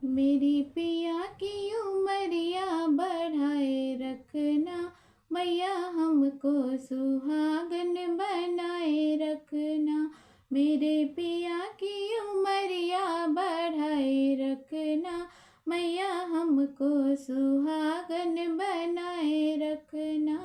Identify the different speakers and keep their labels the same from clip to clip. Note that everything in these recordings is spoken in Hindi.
Speaker 1: मेरी पिया की उमरिया बढ़ाए रखना, मैया हमको सुहागन बनाए रखना। मेरे पिया की उमरिया बढ़ाए रखना, मैया हमको सुहागन बनाए रखना।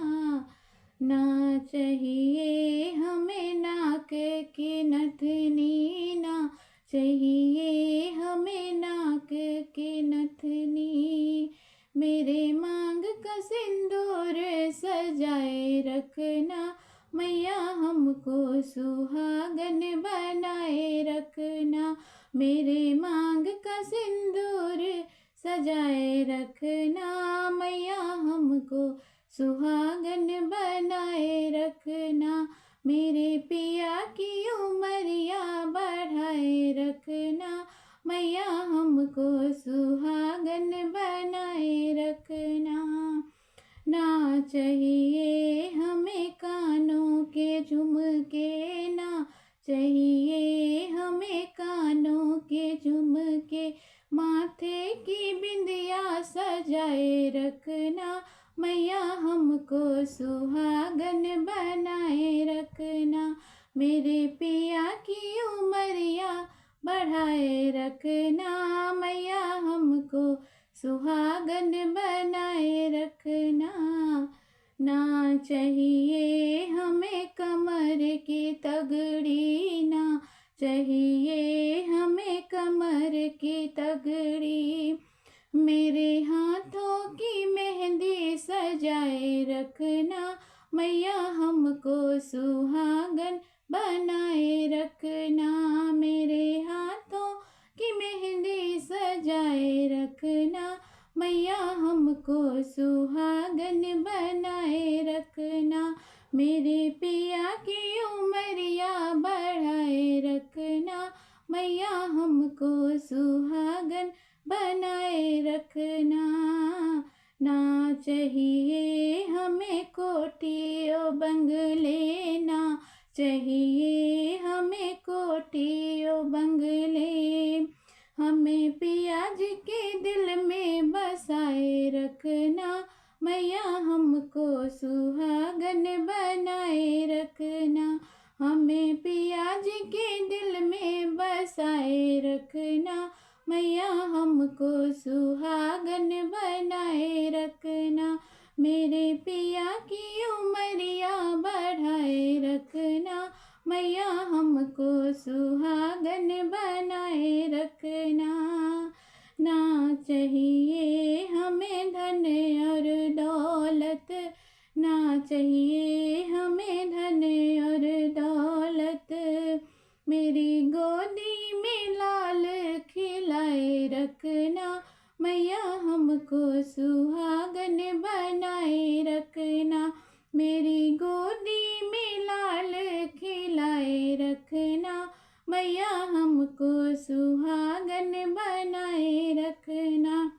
Speaker 1: ना चाहिए हमें नाक की नथनी, ना चाहिए हमें नाक की नथनी। मेरे मांग का सिंदूर सजाए रखना, मैया हमको सुहागन बनाए रखना। मेरे मांग का सिंदूर सजाए रखना, मैया हमको सुहागन बनाए रखना। मेरे पिया की उमरिया बढ़ाए रखना, मैया हमको सुहागन बनाए रखना। ना चाहिए हमें कानों के झुमके, ना चाहिए हमें कानों के झुमके। माथे की बिंदिया सजाए रखना, मैया हमको सुहागन बनाए रखना। मेरे पिया की उमरिया बढ़ाए रखना, मैया हमको सुहागन बनाए रखना। ना चाहिए हमें कमर की तगड़ी, ना चाहिए हमें कमर की तगड़ी। मेरे हाथों की मेहंदी सजाए रखना, मैया हमको सुहागन बनाए रखना। मेरे हाथों की मेहंदी सजाए रखना, मैया हमको सुहागन बनाए रखना। मेरे पिया की उमरिया बढ़ाए रखना, मैया हमको सुहागन बनाए रखना। ना चाहिए हमें कोठी और बंगले, ना चाहिए हमें कोठी और बंगले। हमें पिया जी के दिल में बसाए रखना, मैया हमको सुहागन बनाए रखना। हमें पिया जी के दिल में बसाए रखना, मैया हमको सुहागन बनाए रखना। मेरे पिया की उमरिया बढ़ाए रखना, मैया हमको सुहागन बनाए रखना। ना चाहिए हमें धन और दौलत, ना चाहिए हमें धन और दौलत। मेरी गोदी में लाल खिलाए रखना, मैया हमको सुहागन बनाए रखना। मेरी गोदी में लाल खिलाए रखना, मैया हमको सुहागन बनाए रखना।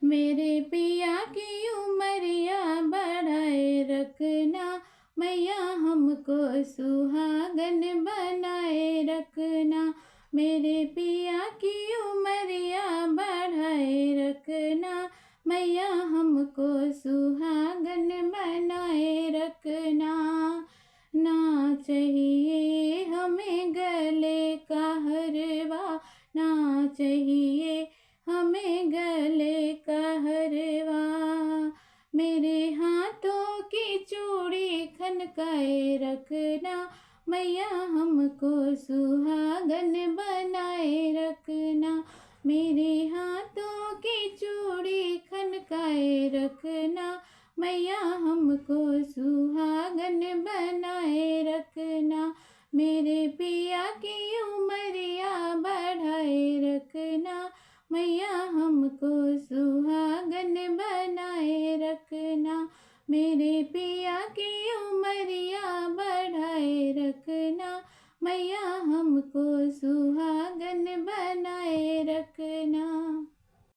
Speaker 1: मेरे पिया की उमरिया बढ़ाए रखना, मैया हमको सुहागन बनाए रखना। मेरे पिया की उमरिया बढ़ाए रखना, मैया हमको सुहागन बनाए रखना। ना चाहिए हमें गले का हरवा, ना चाहिए हमें गले का हरवा। मेरे हाथों की चूड़ी खनकाए रखना, मैया हमको सुहागन बनाए रखना। मेरे हाथों की चूड़ी खनकाए रखना, मैया हमको सुहागन बनाए रखना। मेरे पिया की उमरिया बढ़ाए रखना, मैया हमको सुहागन बनाए रखना। मेरे पिया की उमरिया बढ़ाए रखना, मैया